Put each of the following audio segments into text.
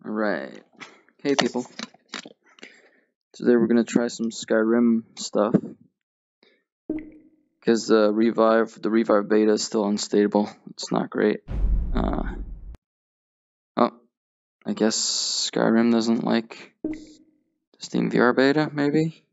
Alright. Hey people. Today we're gonna try some Skyrim stuff. Because the Revive beta is still unstable. It's not great. Oh, I guess Skyrim doesn't like the SteamVR beta, maybe?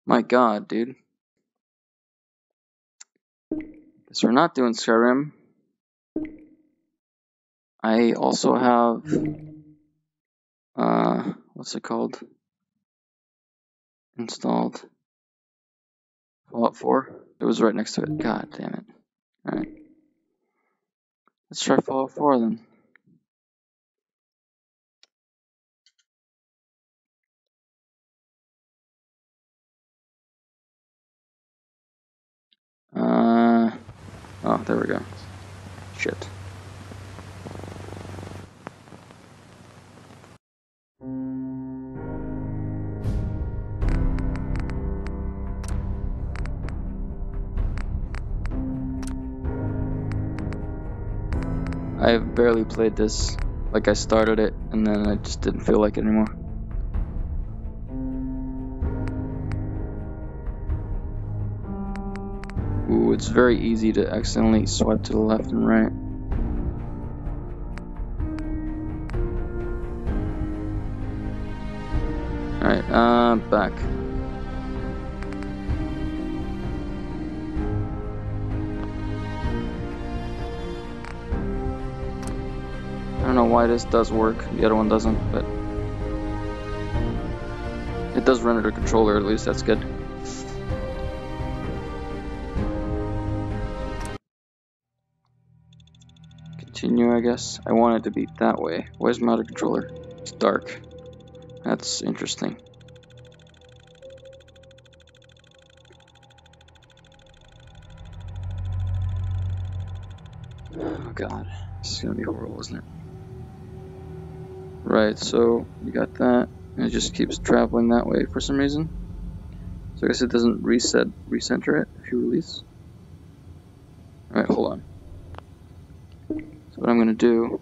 My god, dude. Guess we're not doing Skyrim. I also have what's it called? Installed Fallout 4. It was right next to it. God damn it. Alright. Let's try Fallout 4 then. Oh, there we go. Shit. I've barely played this. Like, I started it and then I just didn't feel like it anymore. Ooh, it's very easy to accidentally swipe to the left and right. Alright, back. I don't know why this does work, the other one doesn't, but it does render the controller, at least that's good. Continue, I guess. I want it to be that way. Where's my other controller? It's dark. That's interesting. Oh god, this is gonna be horrible, isn't it? Right, so you got that, and it just keeps traveling that way for some reason. So I guess it doesn't recenter it if you release. Alright, hold on. So what I'm gonna do,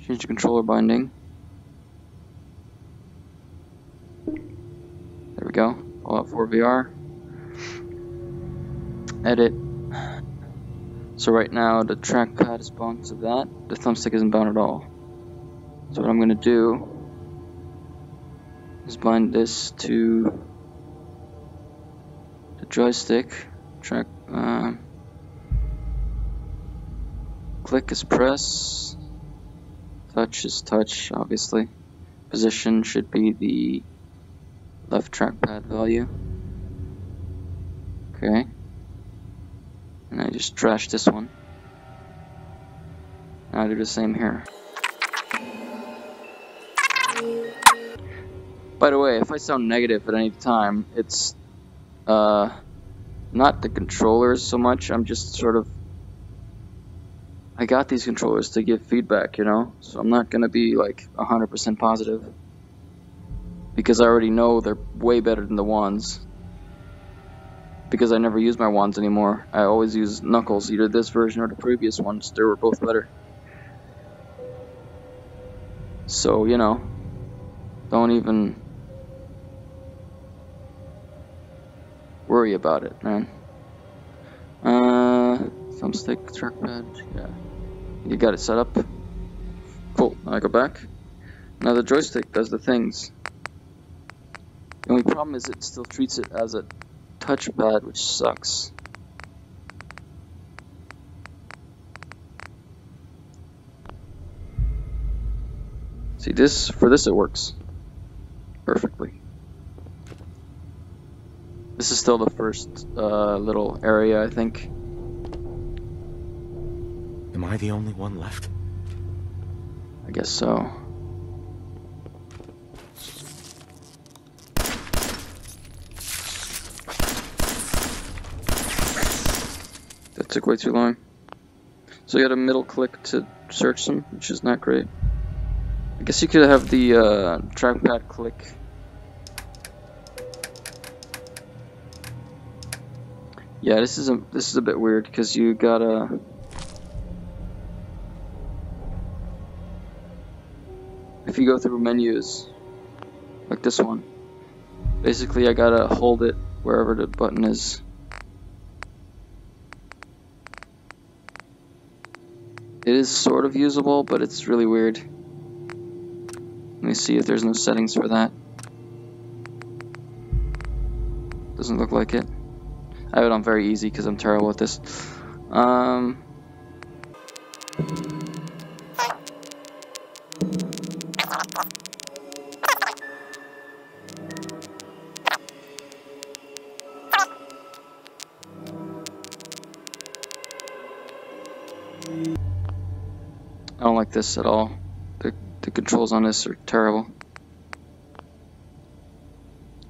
change the controller binding. There we go, Fallout 4 VR. Edit. So right now the trackpad is bound to that, the thumbstick isn't bound at all. So what I'm gonna do is bind this to the joystick. Click is press, touch is touch, obviously. Position should be the left trackpad value. Okay. And I just trashed this one. Now I do the same here. By the way, if I sound negative at any time, it's not the controllers so much. I'm just sort of, I got these controllers to give feedback, you know, so I'm not gonna be like 100% positive because I already know they're way better than the wands. Because I never use my wands anymore. I always use Knuckles, either this version or the previous ones. They were both better. So, you know, don't even worry about it, man. Thumbstick, trackpad, yeah. You got it set up. Cool, now I go back. Now the joystick does the things. The only problem is it still treats it as a touchpad, which sucks. See, for this it works perfectly. This is still the first little area, I think. Am I the only one left? I guess so. That took way too long. So you got a middle click to search them, which is not great. I guess you could have the trackpad click. Yeah, this is a bit weird because you gotta. If you go through menus, like this one, basically I gotta hold it wherever the button is. It is sort of usable, but it's really weird. Let me see if there's no settings for that. Doesn't look like it. I have it on very easy because I'm terrible at this. I don't like this at all. The controls on this are terrible.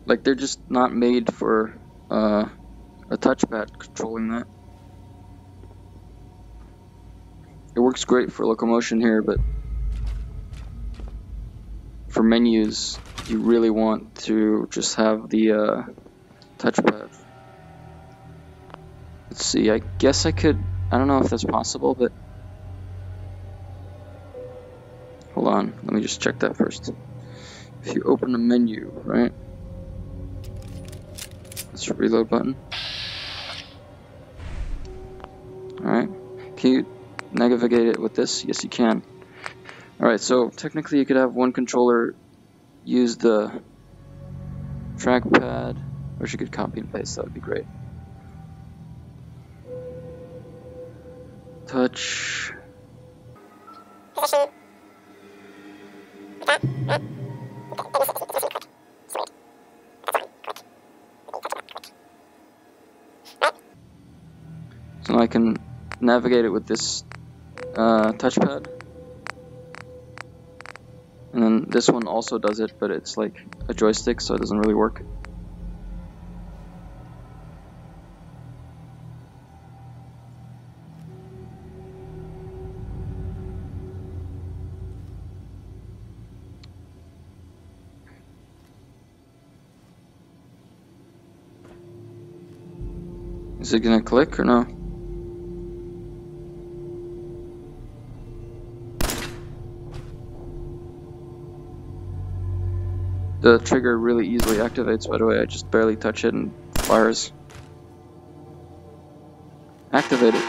Like, they're just not made for a touchpad controlling that. It works great for locomotion here, but for menus, you really want to just have the touchpad. Let's see, I guess I could, I don't know if that's possible, but hold on, let me just check that first. If you open a menu, right? That's the reload button. Alright, can you navigate it with this? Yes, you can. Alright, so technically you could have one controller use the trackpad, or you could copy and paste, that would be great. Touch. So I can navigate it with this touchpad. And then this one also does it, but it's like a joystick, so it doesn't really work. Is it gonna click or no? The trigger really easily activates, by the way. I just barely touch it and fires. Activate it.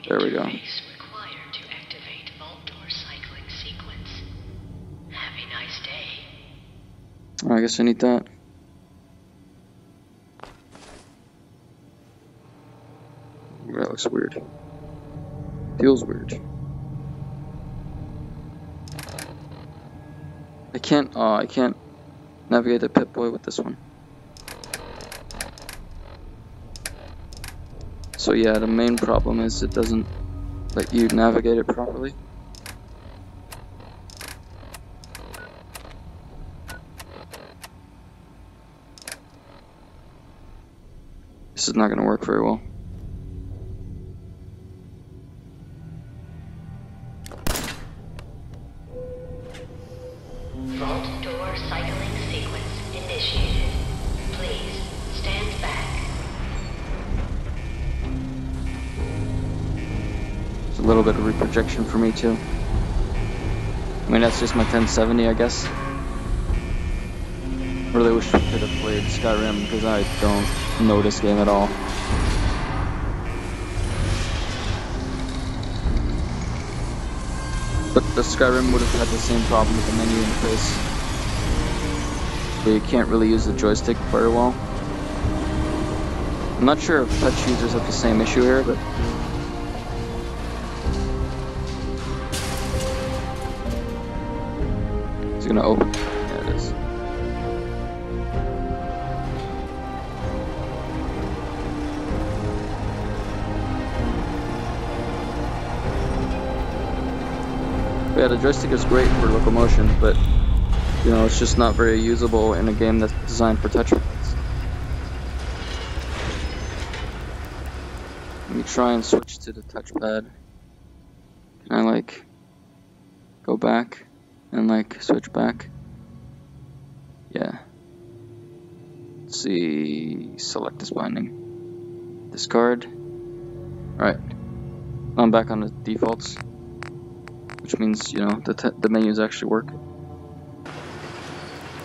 There we go. Required to activate vault door cycling sequence. Have a nice day. I guess I need that. That looks weird. Feels weird. I can't navigate the Pip-Boy with this one. So yeah, the main problem is it doesn't let you navigate it properly. This is not going to work very well. Vault door cycling sequence initiated. Please stand back. It's a little bit of reprojection for me too. I mean, that's just my 1070, I guess. I really wish we could have played Skyrim because I don't know this game at all. But the Skyrim would have had the same problem with the menu interface, where you can't really use the joystick very well. I'm not sure if touch users have the same issue here, but it's gonna open. There it is. Yeah, the joystick is great for locomotion, but you know, it's just not very usable in a game that's designed for touchpads. Let me try and switch to the touchpad. Can I like go back and like switch back? Yeah. Let's see, select this binding. Discard. Alright. I'm back on the defaults. Which means, you know, the menus actually work.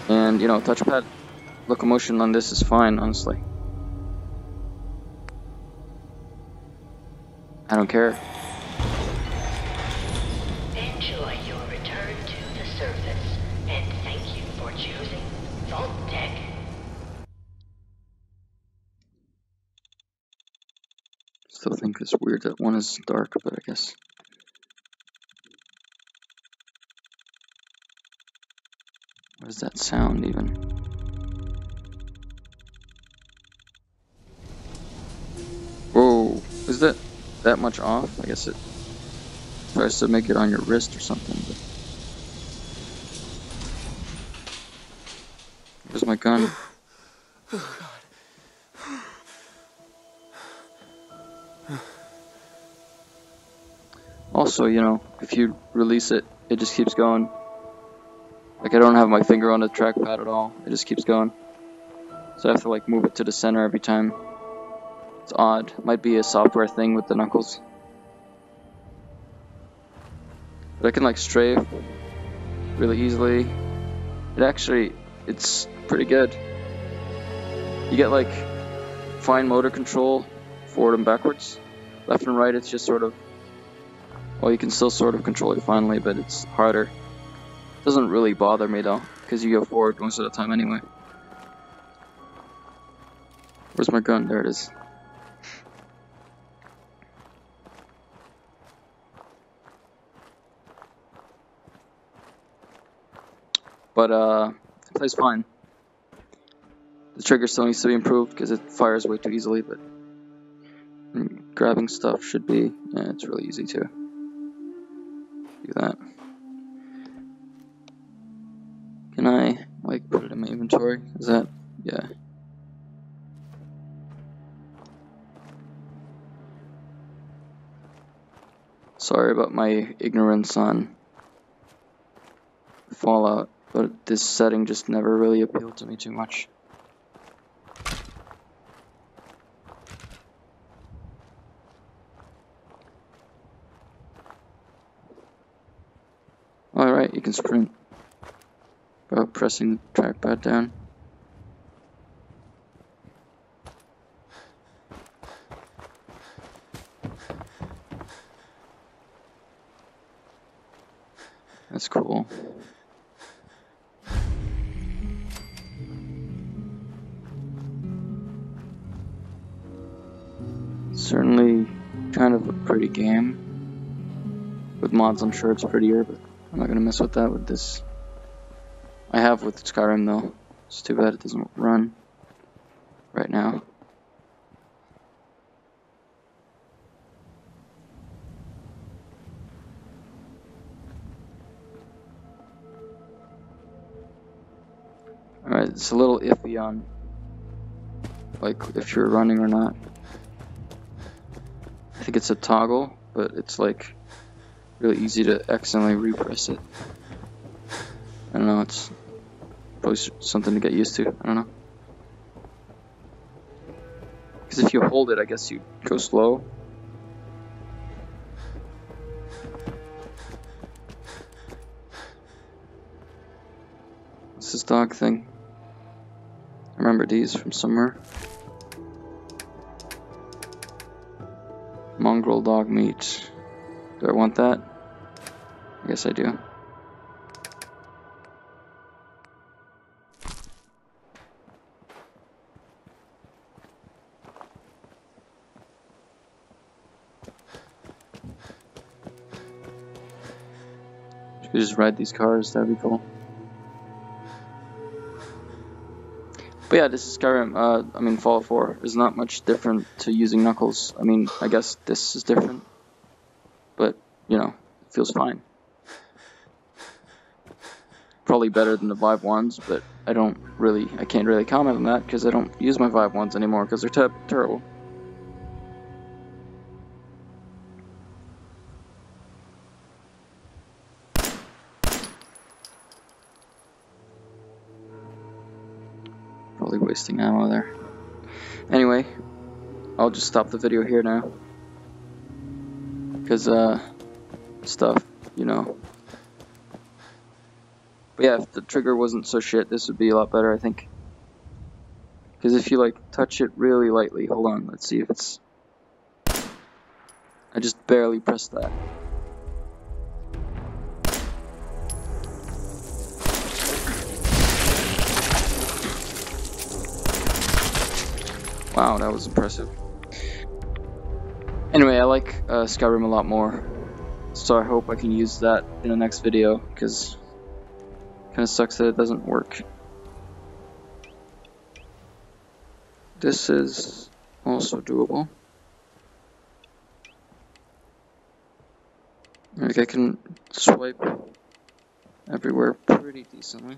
And, you know, touchpad locomotion on this is fine, honestly. I don't care. Enjoy your return to the surface, and thank you for choosing Vault Deck. Still think it's weird that one is dark, but I guess. What does that sound even? Whoa, is that much off? I guess it tries to make it on your wrist or something. But... Where's my gun? Also, you know, if you release it, it just keeps going. Like, I don't have my finger on the trackpad at all. It just keeps going. So I have to, like, move it to the center every time. It's odd. Might be a software thing with the Knuckles. But I can, like, strafe really easily. It's pretty good. You get, like, fine motor control forward and backwards. Left and right, it's just sort of... Well, you can still sort of control it finally, but it's harder. Doesn't really bother me though, because you go forward most of the time anyway. Where's my gun? There it is. But it plays fine. The trigger still needs to be improved because it fires way too easily, but grabbing stuff should be, yeah, it's really easy to do that. Can I, like, put it in my inventory? Is that, yeah. Sorry about my ignorance on Fallout, but this setting just never really appealed to me too much. Alright, you can sprint by pressing the trackpad down. That's cool. Certainly kind of a pretty game. With mods, I'm sure it's prettier, but I'm not gonna mess with that with this. I have with Skyrim though. It's too bad it doesn't run right now. Alright, it's a little iffy on like if you're running or not. I think it's a toggle, but it's like really easy to accidentally repress it. I don't know, it's probably something to get used to, I don't know. Because if you hold it, I guess you go slow. What's this dog thing? I remember these from somewhere. Mongrel dog meat. Do I want that? I guess I do. Should we just ride these cars? That'd be cool. But yeah, this is Skyrim. I mean, Fallout 4 is not much different to using Knuckles. I mean, I guess this is different. But, you know, it feels fine. Probably better than the Vive ones, but I can't really comment on that because I don't use my Vive ones anymore because they're terrible. Probably wasting ammo there. Anyway, I'll just stop the video here now. Because, stuff, you know. But yeah, if the trigger wasn't so shit, this would be a lot better, I think. Because if you, like, touch it really lightly, hold on, let's see if it's... I just barely pressed that. Wow, that was impressive. Anyway, I like Skyrim a lot more, so I hope I can use that in the next video, because it kind of sucks that it doesn't work. This is also doable. Like I can swipe everywhere pretty decently.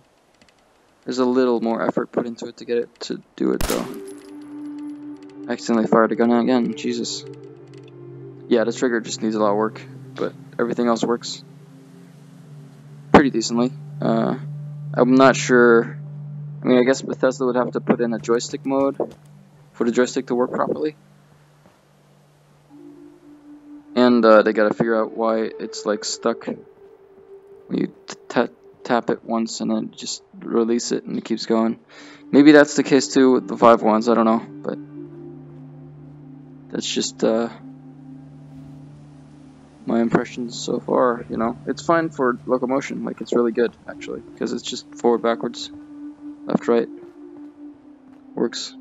There's a little more effort put into it to get it to do it though. I accidentally fired a gun again, Jesus. Yeah, the trigger just needs a lot of work, but everything else works pretty decently. I'm not sure, I mean I guess Bethesda would have to put in a joystick mode for the joystick to work properly. And they gotta figure out why it's like stuck when you tap it once and then just release it and it keeps going. Maybe that's the case too with the Vive ones, I don't know, but that's just my impressions so far, you know. It's fine for locomotion, like it's really good actually, because it's just forward, backwards, left, right, works.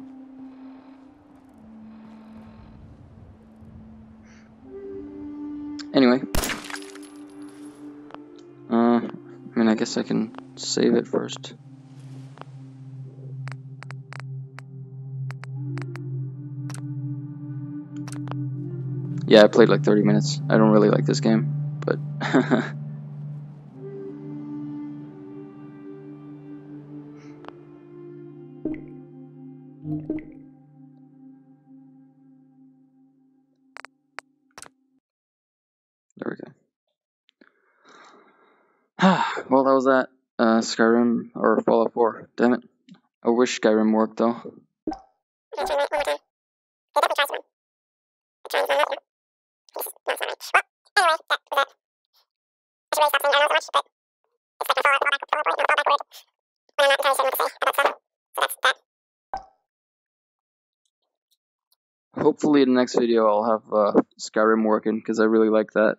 Anyway, I mean, I guess I can save it first. Yeah, I played like 30 minutes. I don't really like this game, but there we go. Well, that was that. Skyrim or Fallout 4. Damn it. I wish Skyrim worked though. Hopefully in the next video I'll have Skyrim working, because I really like that.